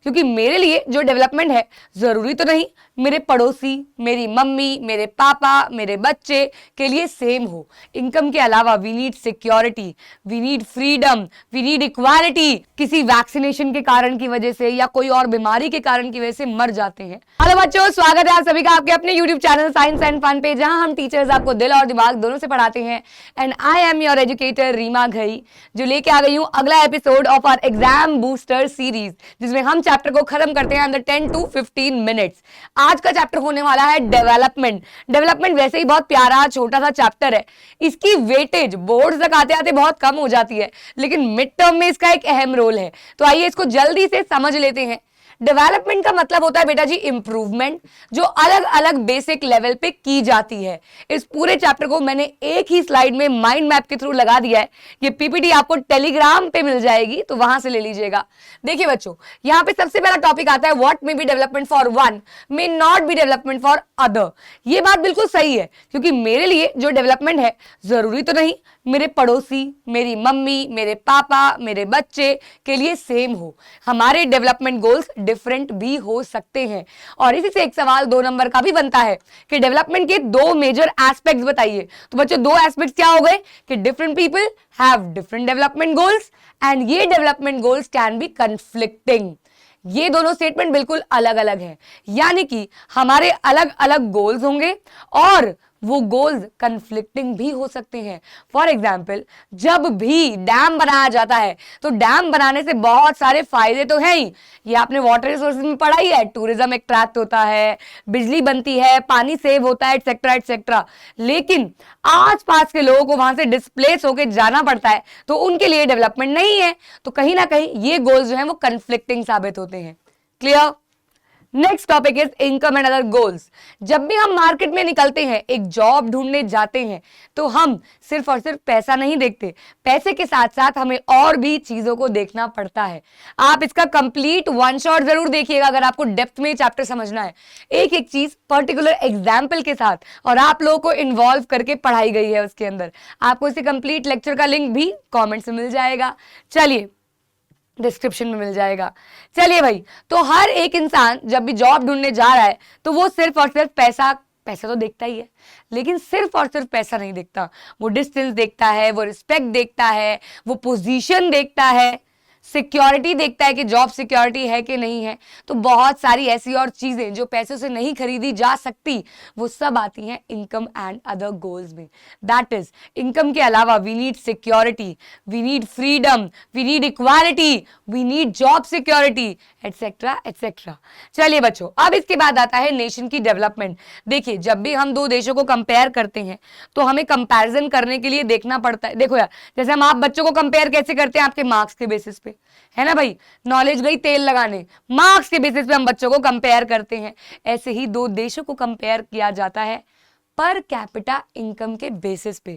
क्योंकि मेरे लिए जो डेवलपमेंट है जरूरी तो नहीं मेरे पड़ोसी, मेरी मम्मी, मेरे पापा, मेरे बच्चे के लिए सेम हो। इनकम के अलावा we need security, we need freedom, we need equality. किसी वैक्सीनेशन के कारण की वजह से या कोई और बीमारी के कारण की वजह से मर जाते हैं। हेलो बच्चों, स्वागत है आप सभी का आपके अपने YouTube channel science and fun पे, जहां हम टीचर्स आपको दिल और दिमाग दोनों से पढ़ाते हैं। And I am your educator Reema Ghai, जो लेके आ गई हूं अगला episode of our exam booster series, जिसमें हम चैप्टर को खत्म करते हैं अंदर 10 to 15 मिनट्स। आज का चैप्टर होने वाला है डेवलपमेंट। डेवलपमेंट वैसे ही बहुत प्यारा छोटा सा चैप्टर है, इसकी वेटेज बोर्ड तक आते आते बहुत कम हो जाती है, लेकिन मिड टर्म में इसका एक अहम रोल है। तो आइए इसको जल्दी से समझ लेते हैं। डेवलपमेंट का मतलब होता है बेटा जी इंप्रूवमेंट, जो अलग अलग बेसिक लेवल पे की जाती है। इस पूरे चैप्टर को मैंने एक ही स्लाइड में माइंड मैप के थ्रू लगा दिया है। ये पीपीटी आपको टेलीग्राम पे मिल जाएगी, तो वहां से ले लीजिएगा। देखिए बच्चों, यहाँ पे सबसे पहला टॉपिक आता है what may be development for one may not be development for other. ये बात बिल्कुल सही है, क्योंकि मेरे लिए जो डेवलपमेंट है जरूरी तो नहीं मेरे पड़ोसी, मेरी मम्मी, मेरे पापा, मेरे बच्चे के लिए सेम हो। हमारे डेवलपमेंट गोल्स डिफरेंट भी हो सकते हैं। और इसी से एक सवाल 2 नंबर का भी बनता है कि डेवलपमेंट के 2 मेजर एस्पेक्ट्स बताइए। तो बच्चों 2 एस्पेक्ट्स क्या हो गए कि different people have different development goals and ये development goals can be conflicting. ये दोनों स्टेटमेंट बिल्कुल अलग अलग हैं, यानी कि हमारे अलग अलग गोल्स होंगे और वो गोल्स कन्फ्लिक्टिंग भी हो सकते हैं। फॉर एग्जाम्पल, जब भी डैम बनाया जाता है तो डैम बनाने से बहुत सारे फायदे तो हैं ही, ये आपने वाटर रिसोर्सेज में पढ़ा ही है। टूरिज्म अट्रैक्ट होता है, बिजली बनती है, पानी सेव होता है, एटसेट्रा एटसेट्रा। लेकिन आसपास के लोगों को वहां से डिस्प्लेस होकर जाना पड़ता है, तो उनके लिए डेवलपमेंट नहीं है। तो कहीं ना कहीं ये गोल्स जो है वो कन्फ्लिक्टिंग साबित होते हैं। Clear? Next topic is income and other goals. जब भी हम मार्केट में निकलते हैं, एक जॉब ढूंढने जाते हैं, तो हम सिर्फ और सिर्फ पैसा नहीं देखते, पैसे के साथ साथ हमें और भी चीजों को देखना पड़ता है। आप इसका कंप्लीट वन शॉट जरूर देखिएगा अगर आपको डेप्थ में चैप्टर समझना है, एक एक चीज पर्टिकुलर एग्जाम्पल के साथ, और आप लोगों को इन्वॉल्व करके पढ़ाई गई है उसके अंदर। आपको इसे कंप्लीट लेक्चर का लिंक भी कॉमेंट में मिल जाएगा, चलिए डिस्क्रिप्शन में मिल जाएगा। चलिए भाई, तो हर एक इंसान जब भी जॉब ढूंढने जा रहा है तो वो सिर्फ और सिर्फ पैसा तो देखता ही है, लेकिन सिर्फ और सिर्फ पैसा नहीं देखता। वो डिस्टेंस देखता है, वो रिस्पेक्ट देखता है, वो पोजीशन देखता है, सिक्योरिटी देखता है कि जॉब सिक्योरिटी है कि नहीं है। तो बहुत सारी ऐसी और चीजें जो पैसों से नहीं खरीदी जा सकती, वो सब आती हैं इनकम एंड अदर गोल्स में। दैट इज, इनकम के अलावा we need security, we need freedom, we need equality, we need job security, etcetera etcetera. चलिए बच्चों, अब इसके बाद आता है नेशन की डेवलपमेंट। देखिए, जब भी हम 2 देशों को कंपेयर करते हैं तो हमें कंपैरिजन करने के लिए देखना पड़ता है। देखो यार, जैसे हम आप बच्चों को कंपेयर कैसे करते हैं? आपके मार्क्स के बेसिस पे, है ना भाई। नॉलेज गई तेल लगाने, मार्क्स के बेसिस पे हम बच्चों को कंपेयर करते हैं। ऐसे ही 2 देशों को कंपेयर किया जाता है पर कैपिटा इनकम के बेसिस पे।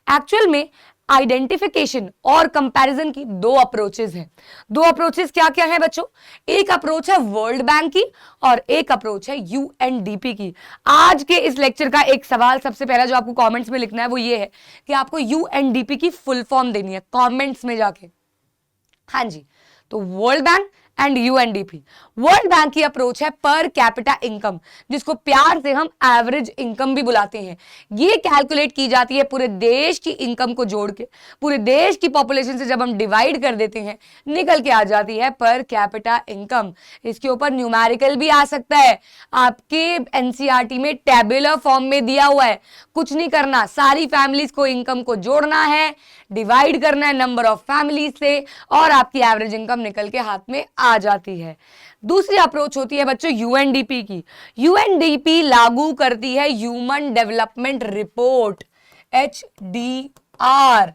एक्चुअल में आइडेंटिफिकेशन और कंपैरिजन की 2 अप्रोचेस हैं। 2 अप्रोचेस क्या क्या है बच्चों? एक अप्रोच है वर्ल्ड बैंक की और एक अप्रोच है यूएनडीपी की। आज के इस लेक्चर का एक सवाल सबसे पहला जो आपको कमेंट्स में लिखना है वो ये है कि आपको यूएनडीपी की फुल फॉर्म देनी है कमेंट्स में जाके। हाँ जी, तो world bank and UNDP. World bank की अप्रोच है पर कैपिटा इनकम, जिसको प्यार से हम एवरेज इनकम भी बुलाते हैं। ये कैलकुलेट की जाती है पूरे देश की इनकम को जोड़ के, पूरे देश की पॉपुलेशन से जब हम डिवाइड कर देते हैं, निकल के आ जाती है पर कैपिटा इनकम। इसके ऊपर न्यूमेरिकल भी आ सकता है, आपके एनसीईआरटी में टेबुलर फॉर्म में दिया हुआ है। कुछ नहीं करना, सारी फैमिलीज को इनकम को जोड़ना है, डिवाइड करना है नंबर ऑफ फैमिलीज से, और आपकी एवरेज इनकम निकल के हाथ में आ जाती है। दूसरी अप्रोच होती है बच्चों यूएनडीपी की। यूएनडीपी लागू करती है ह्यूमन डेवलपमेंट रिपोर्ट, एचडीआर।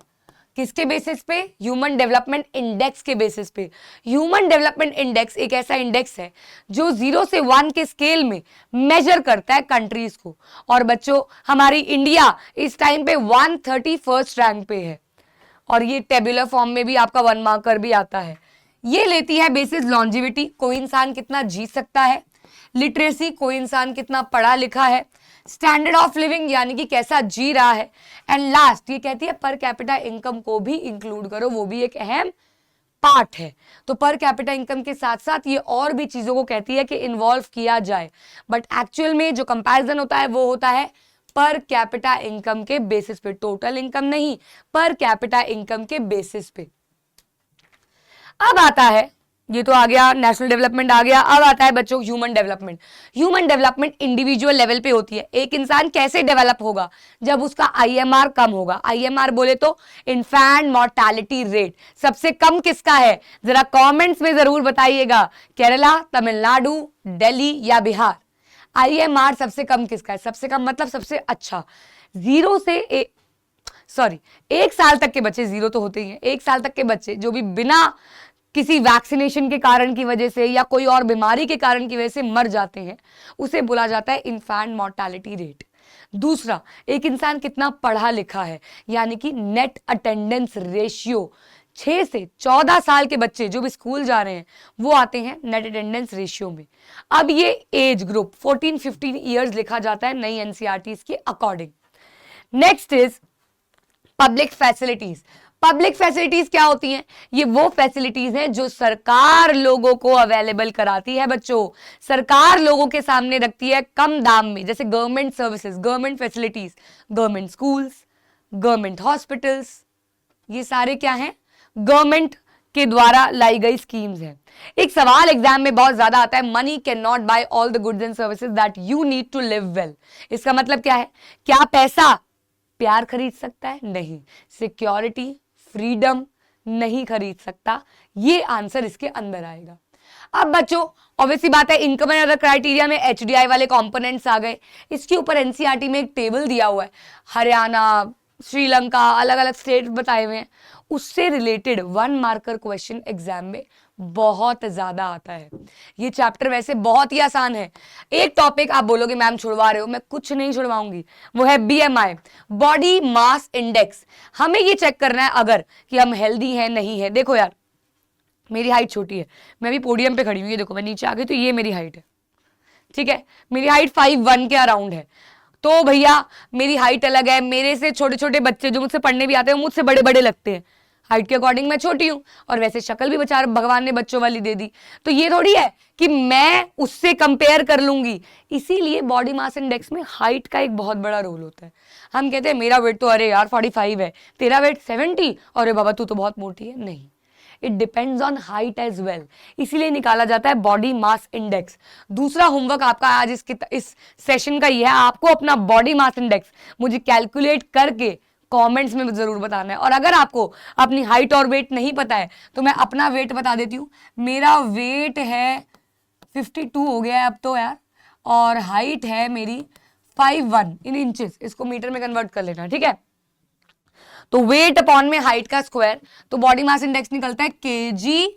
किसके बेसिस पे? ह्यूमन डेवलपमेंट इंडेक्स के बेसिस पे। ह्यूमन डेवलपमेंट इंडेक्स एक ऐसा इंडेक्स है जो 0 से 1 के स्केल में मेजर करता है कंट्रीज को। और बच्चों, हमारी इंडिया इस टाइम पे 131st रैंक पे है, और ये टेबुलर फॉर्म में भी आपका 1 मार्कर भी आता है। ये लेती है बेसिस लॉन्जिविटी, कोई इंसान कितना जी सकता है, लिटरेसी, कोई इंसान कितना पढ़ा लिखा है, स्टैंडर्ड ऑफ लिविंग यानी कि कैसा जी रहा है, एंड लास्ट ये कहती है पर कैपिटा इनकम को भी इंक्लूड करो, वो भी एक अहम पार्ट है। तो पर कैपिटा इनकम के साथ साथ ये और भी चीजों को कहती है कि इन्वॉल्व किया जाए, बट एक्चुअल में जो कंपैरिजन होता है वो होता है पर कैपिटा इनकम के बेसिस पे, टोटल इनकम नहीं, पर कैपिटा इनकम के बेसिस पे। अब आता है, ये तो आ गया नेशनल डेवलपमेंट आ गया, अब आता है बच्चों human development. Human development individual level पे होती है। एक इंसान कैसे डेवलप होगा? जब उसका आईएमआर कम होगा। आईएमआर बोले तो इन्फेंट मोर्टालिटी रेट सबसे कम किसका है? जरा कमेंट्स में जरूर बताइएगा, केरला, तमिलनाडु, दिल्ली या बिहार। आईएमआर सबसे कम किसका है? सबसे कम मतलब सबसे अच्छा। 0 से 1 साल तक के बच्चे, 0 तो होते ही हैं, 1 साल तक के बच्चे जो भी बिना किसी वैक्सीनेशन के कारण की वजह से या कोई और बीमारी के कारण की वजह से मर जाते हैं, उसे बोला जाता है इन्फेंट मोर्टालिटी रेट। दूसरा, एक इंसान कितना पढ़ा लिखा है, यानी कि नेट अटेंडेंस रेशियो। 6 से 14 साल के बच्चे जो भी स्कूल जा रहे हैं वो आते हैं नेट अटेंडेंस रेशियो में। अब ये एज ग्रुप 14-15 ईयर्स लिखा जाता है नई एनसीईआरटी के according. Next is public facilities. Public facilities क्या होती हैं? ये वो फैसिलिटीज हैं जो सरकार लोगों को अवेलेबल कराती है बच्चों, सरकार लोगों के सामने रखती है कम दाम में, जैसे government services, government facilities, government schools, government hospitals, ये सारे क्या हैं? गवर्नमेंट के द्वारा लाई गई स्कीम्स हैं। एक सवाल एग्जाम में बहुत ज्यादा आता है, money can not buy all the goods and services that you need to live well. इसका मतलब क्या है? क्या पैसा प्यार खरीद सकता है? नहीं। सिक्योरिटी, फ्रीडम नहीं खरीद सकता। ये आंसर इसके अंदर आएगा। अब बच्चों ऑब्वियसली बात है, इनकम एंड अदर क्राइटेरिया में एचडीआई वाले कंपोनेंट्स आ गए। इसके ऊपर एनसीईआरटी में एक टेबल दिया हुआ है, हरियाणा, श्रीलंका, अलग अलग स्टेट बताए हुए हैं। उससे रिलेटेड 1 मार्कर क्वेश्चन एग्जाम में बहुत ज्यादा आता है। ये चैप्टर वैसे बहुत ही आसान है। एक टॉपिक आप बोलोगे मैम छुड़वा रहे हो, मैं कुछ नहीं छुड़वाऊंगी, वो है बीएमआई, बॉडी मास इंडेक्स। हमें ये चेक करना है अगर कि हम हेल्दी हैं नहीं है। देखो यार, मेरी हाइट छोटी है, मैं भी पोडियम पे खड़ी हूँ, ये देखो मैं नीचे आ गई तो ये मेरी हाइट है, ठीक है। मेरी हाइट 5'1" के अराउंड है। तो भैया मेरी हाइट अलग है, मेरे से छोटे छोटे बच्चे जो मुझसे पढ़ने भी आते हैं मुझसे बड़े बड़े लगते हैं। हाइट के अकॉर्डिंग मैं छोटी हूं, और वैसे शक्ल भी बेचारा भगवान ने बच्चों वाली दे दी। तो ये थोड़ी है कि मैं उससे कंपेयर कर लूंगी। इसीलिए बॉडी मास इंडेक्स में हाइट का एक बहुत बड़ा रोल होता है। हम कहते हैं मेरा वेट तो अरे यार 45 है, तेरा वेट 70, अरे बाबा तू तो बहुत मोटी है। नहीं, it depends on height as well, इसीलिए निकाला जाता है बॉडी मास इंडेक्स। दूसरा होमवर्क आपका आज इस सेशन का ये है, आपको अपना बॉडी मास इंडेक्स मुझे कैलकुलेट करके कमेंट्स में जरूर बताना है। और अगर आपको अपनी हाइट और वेट नहीं पता है तो मैं अपना वेट बता देती हूँ। मेरा वेट है 52 हो गया है अब तो यार, और हाइट है मेरी 5'1" इन इंचेस, इसको मीटर में कन्वर्ट कर लेना, ठीक है। तो वेट अपॉन में हाइट का स्क्वायर, तो बॉडी मास इंडेक्स निकलता है केजी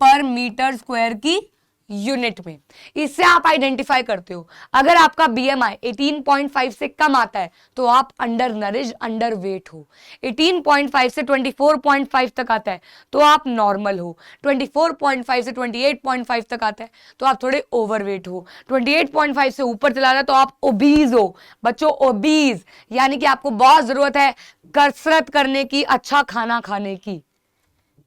पर मीटर स्क्वायर की यूनिट में। इससे आप आइडेंटिफाई करते हो अगर आपका बीएमआई 18.5 से कम आता है तो आप अंडर नरिश, अंडर वेट हो। 18.5 से 24.5 तक आता है तो आप नॉर्मल हो। 24.5 से 28.5 तक आता है तो आप थोड़े ओवरवेट हो। 28.5 से ऊपर चला जाए तो आप ओबीज हो। बच्चों ओबीज यानी कि आपको बहुत जरूरत है कसरत करने की, अच्छा खाना खाने की,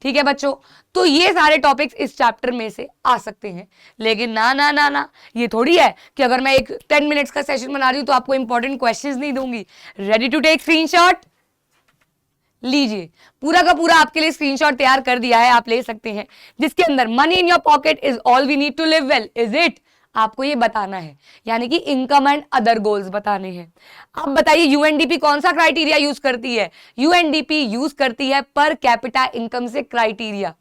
ठीक है बच्चों। तो ये सारे टॉपिक्स इस चैप्टर में से आ सकते हैं, लेकिन ना ना ना ना, ये थोड़ी है कि अगर मैं एक 10 मिनट्स का सेशन बना रही हूं तो आपको इंपॉर्टेंट क्वेश्चंस नहीं दूंगी। Ready to take screenshot? लीजिए, पूरा का पूरा आपके लिए स्क्रीनशॉट तैयार कर दिया है, आप ले सकते हैं, जिसके अंदर money in your pocket is all we need to live well, is it? आपको ये बताना है, यानी कि इनकम एंड अदर गोल्स बताने हैं। अब बताइए यूएनडीपी कौन सा क्राइटेरिया यूज करती है? यूएनडीपी यूज करती है पर कैपिटा इनकम से क्राइटेरिया।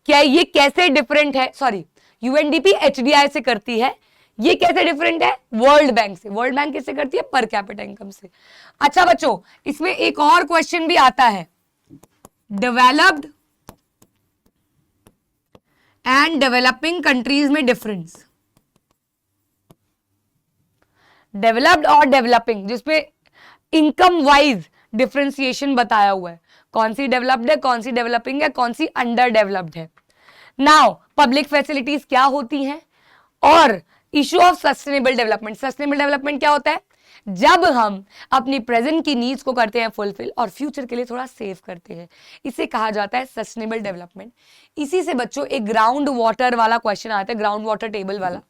क्या ये कैसे डिफरेंट है? सॉरी, यूएनडीपी एचडीआई से करती है, ये कैसे डिफरेंट है? वर्ल्ड बैंक से। वर्ल्ड बैंक किससे करती है? पर कैपिटा इनकम से। अच्छा बच्चों, इसमें एक और क्वेश्चन भी आता है, डेवलप्ड एंड डेवलपिंग कंट्रीज में डिफरेंस। डेवलप्ड और डेवलपिंग, जिसपे इनकम वाइज डिफरेंशिएशन बताया हुआ है, कौन सी डेवलप्ड है, कौन सी डेवलपिंग है, कौन सी अंडर डेवलप्ड है। नाउ पब्लिक फैसिलिटीज क्या होती हैं और issue of sustainable development. Sustainable development क्या होता है? जब हम अपनी प्रेजेंट की नीड्स को करते हैं फुलफिल और फ्यूचर के लिए थोड़ा सेव करते हैं। इसे कहा जाता है सस्टेनेबल डेवलपमेंट। इसी से बच्चों एक ग्राउंड वाटर वाला क्वेश्चन आता है, ग्राउंड वाटर टेबल वाला।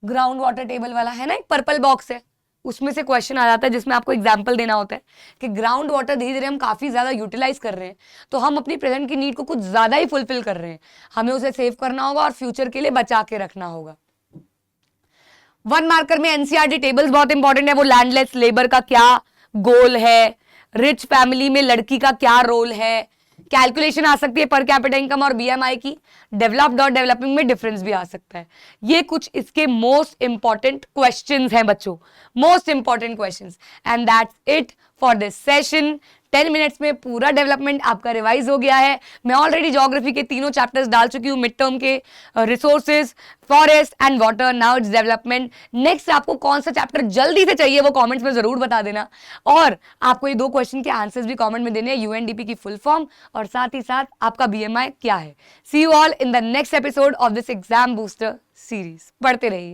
ग्राउंड वाटर टेबल वाला है ना, एक पर्पल बॉक्स है, उसमें से क्वेश्चन आ जाता है जिसमें आपको एग्जाम्पल देना होता है कि ग्राउंड वाटर धीरे धीरे हम काफी ज्यादा यूटिलाइज कर रहे हैं, तो हम अपनी प्रेजेंट की नीड को कुछ ज्यादा ही फुलफिल कर रहे हैं, हमें उसे सेव करना होगा और फ्यूचर के लिए बचा के रखना होगा। 1 मार्कर में एनसीईआरटी टेबल्स बहुत इंपॉर्टेंट है। वो लैंडलेस लेबर का क्या गोल है, रिच फैमिली में लड़की का क्या रोल है, कैलकुलेशन आ सकती है पर कैपिटा इनकम और बीएमआई की, डेवलप्ड और डेवलपिंग में डिफरेंस भी आ सकता है। ये कुछ इसके मोस्ट इंपॉर्टेंट क्वेश्चंस हैं बच्चों, most important questions. And that's it for this session. 10 minutes में पूरा डेवलपमेंट आपका रिवाइज हो गया है। मैं ऑलरेडी ज्योग्राफी के तीनों चैप्टर्स डाल चुकी हूँ, मिड टर्म के resources, forest and water, now its development. Next आपको कौन सा चैप्टर जल्दी से चाहिए वो कमेंट्स में जरूर बता देना, और आपको ये 2 क्वेश्चन के आंसर्स भी कमेंट में देने हैं, यूएनडीपी की फुल फॉर्म और साथ ही साथ आपका बीएमआई क्या है। See you all in the next episode of this exam booster series. पढ़ते रहिए।